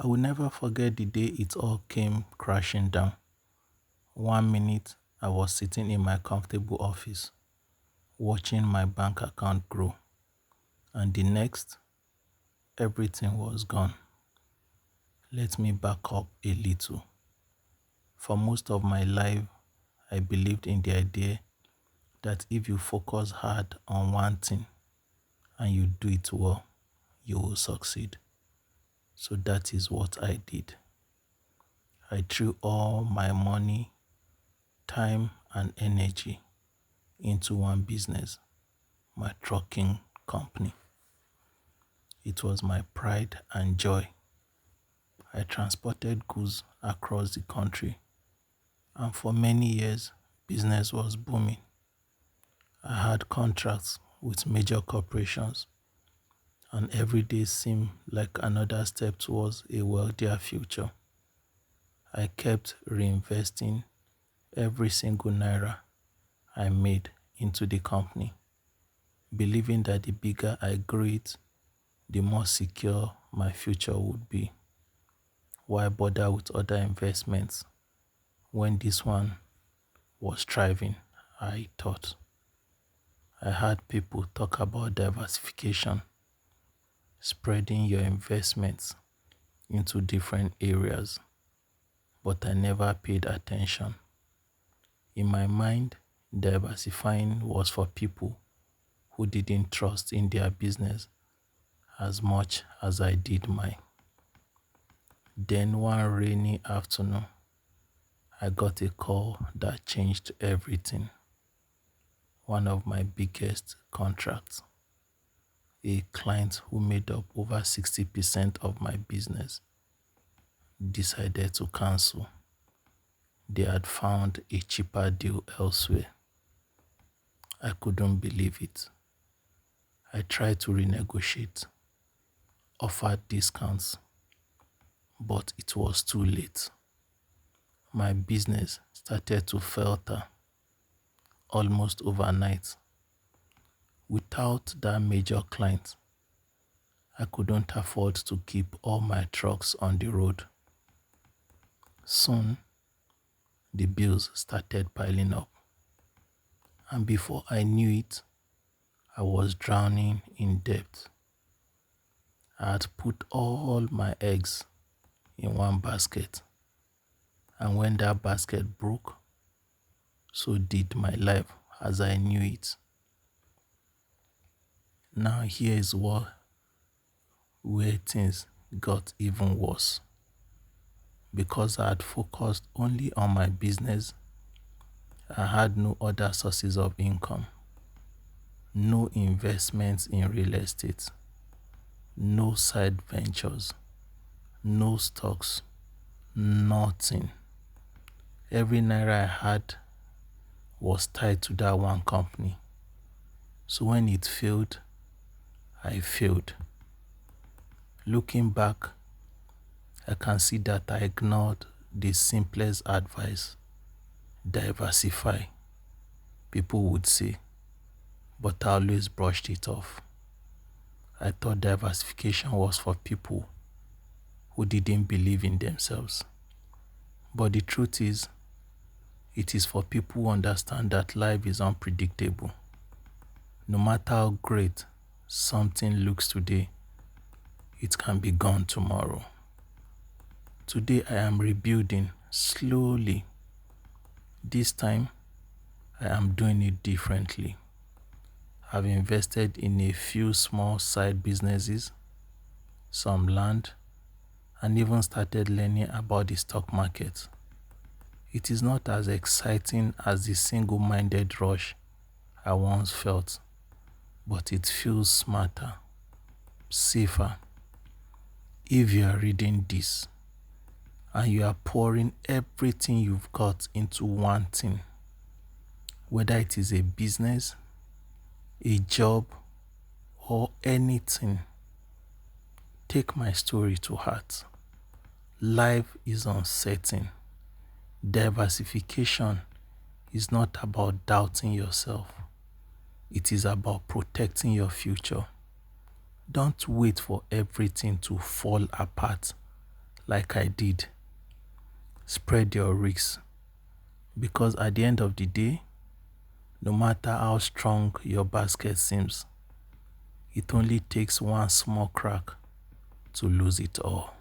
I will never forget the day it all came crashing down. One minute, I was sitting in my comfortable office, watching my bank account grow, and the next, everything was gone. Let me back up a little. For most of my life, I believed in the idea that if you focus hard on one thing and you do it well, you will succeed. So that is what I did. I threw all my money, time, and energy into one business, my trucking company. It was my pride and joy. I transported goods across the country, and for many years, business was booming. I had contracts with major corporations, and every day seemed like another step towards a wealthier future. I kept reinvesting every single naira I made into the company, believing that the bigger I grew it, the more secure my future would be. Why bother with other investments when this one was thriving? I thought. I heard people talk about diversification, spreading your investments into different areas, but I never paid attention. In my mind, diversifying was for people who didn't trust in their business as much as I did mine. Then one rainy afternoon, I got a call that changed everything. One of my biggest contracts. A client who made up over 60% of my business decided to cancel. They had found a cheaper deal elsewhere. I couldn't believe it. I tried to renegotiate, offered discounts, but it was too late. My business started to falter almost overnight. Without that major client, I couldn't afford to keep all my trucks on the road. Soon, the bills started piling up, and before I knew it, I was drowning in debt. I had put all my eggs in one basket, and when that basket broke, so did my life as I knew it. Now here is where things got even worse. Because I had focused only on my business, I had no other sources of income, no investments in real estate, no side ventures, no stocks, nothing. Every naira I had was tied to that one company. So when it failed, I failed. Looking back, I can see that I ignored the simplest advice: diversify. People would say, but I always brushed it off. I thought diversification was for people who didn't believe in themselves. But the truth is, it is for people who understand that life is unpredictable. No matter how great something looks today, it can be gone tomorrow. Today I am rebuilding slowly. This time, I am doing it differently. I've invested in a few small side businesses, some land, and even started learning about the stock market. It is not as exciting as the single-minded rush I once felt, but it feels smarter, safer. If you are reading this and you are pouring everything you've got into one thing, whether it is a business, a job, or anything, take my story to heart. Life is uncertain. Diversification is not about doubting yourself. It is about protecting your future. Don't wait for everything to fall apart like I did. Spread your risks, because at the end of the day, no matter how strong your basket seems, it only takes one small crack to lose it all.